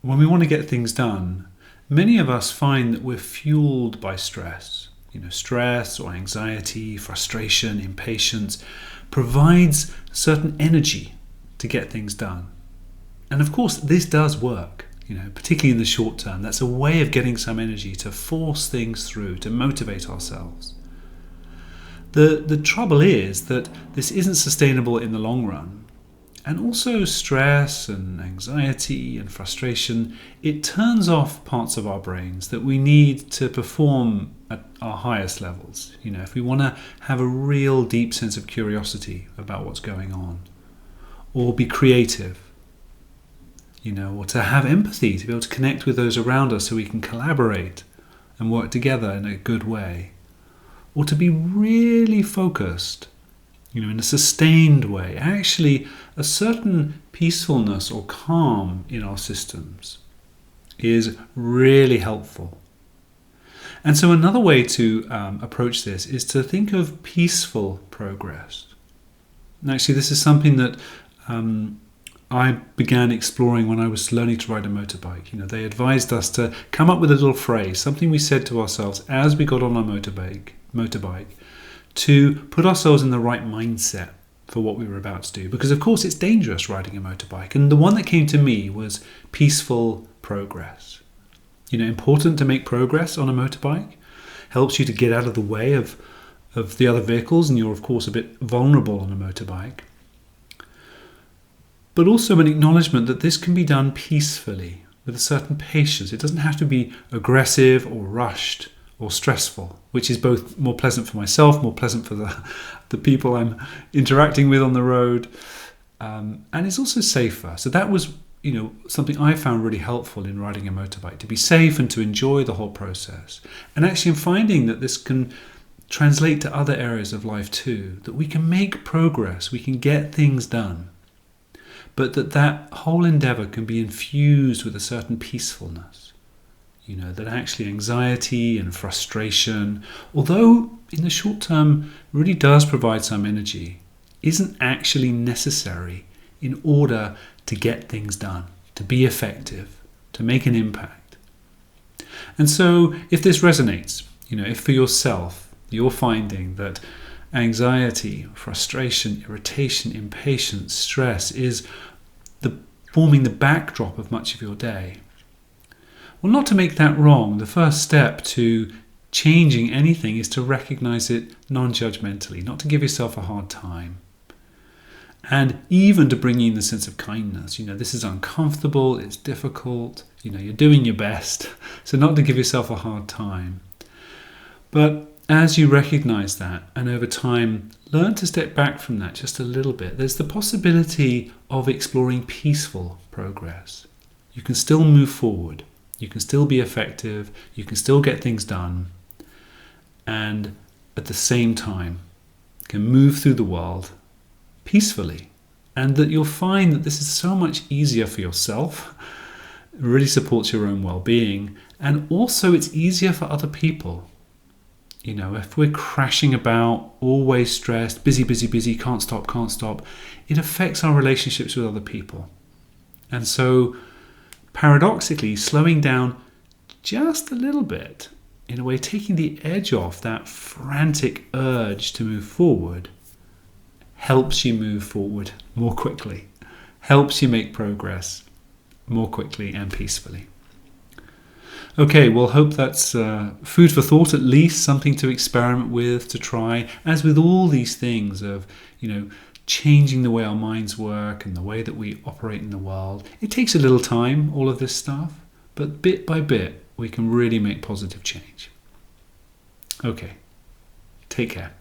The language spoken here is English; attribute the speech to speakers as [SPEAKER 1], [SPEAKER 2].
[SPEAKER 1] when we want to get things done, many of us find that we're fueled by stress. Stress or anxiety, frustration, impatience provides certain energy to get things done. And of course, this does work, particularly in the short term. That's a way of getting some energy to force things through, to motivate ourselves. The trouble is that this isn't sustainable in the long run. And also stress and anxiety and frustration, it turns off parts of our brains that we need to perform at our highest levels. If we want to have a real deep sense of curiosity about what's going on, or be creative, or to have empathy, to be able to connect with those around us so we can collaborate and work together in a good way, or to be really focused, in a sustained way. Actually, a certain peacefulness or calm in our systems is really helpful. And so another way to approach this is to think of peaceful progress. And actually, this is something that I began exploring when I was learning to ride a motorbike. They advised us to come up with a little phrase, something we said to ourselves as we got on our motorbike, to put ourselves in the right mindset for what we were about to do. Because of course it's dangerous riding a motorbike. And the one that came to me was peaceful progress. Important to make progress on a motorbike. Helps you to get out of the way of the other vehicles, and you're of course a bit vulnerable on a motorbike. But also an acknowledgement that this can be done peacefully, with a certain patience. It doesn't have to be aggressive or rushed or stressful, which is both more pleasant for myself, more pleasant for the people I'm interacting with on the road, and it's also safer. So that was, something I found really helpful in riding a motorbike, to be safe and to enjoy the whole process. And actually I'm finding that this can translate to other areas of life too, that we can make progress, we can get things done, but that whole endeavour can be infused with a certain peacefulness. That actually anxiety and frustration, although in the short term really does provide some energy, isn't actually necessary in order to get things done, to be effective, to make an impact. And so if this resonates, if for yourself you're finding that anxiety, frustration, irritation, impatience, stress is forming the backdrop of much of your day, well, not to make that wrong. The first step to changing anything is to recognize it non-judgmentally, not to give yourself a hard time. And even to bring in the sense of kindness. This is uncomfortable, it's difficult, you're doing your best. So not to give yourself a hard time. But as you recognize that, and over time, learn to step back from that just a little bit, there's the possibility of exploring peaceful progress. You can still move forward. You can still be effective, you can still get things done, and at the same time can move through the world peacefully. And that you'll find that this is so much easier for yourself, it really supports your own well-being, and also it's easier for other people. If we're crashing about, always stressed, busy, can't stop, it affects our relationships with other people. And so paradoxically, slowing down just a little bit, in a way taking the edge off that frantic urge to move forward, helps you move forward more quickly, helps you make progress more quickly and peacefully. Okay, well, hope that's food for thought, at least something to experiment with, to try. As with all these things of, changing the way our minds work and the way that we operate in the world. It takes a little time, all of this stuff, but bit by bit, we can really make positive change. Okay, take care.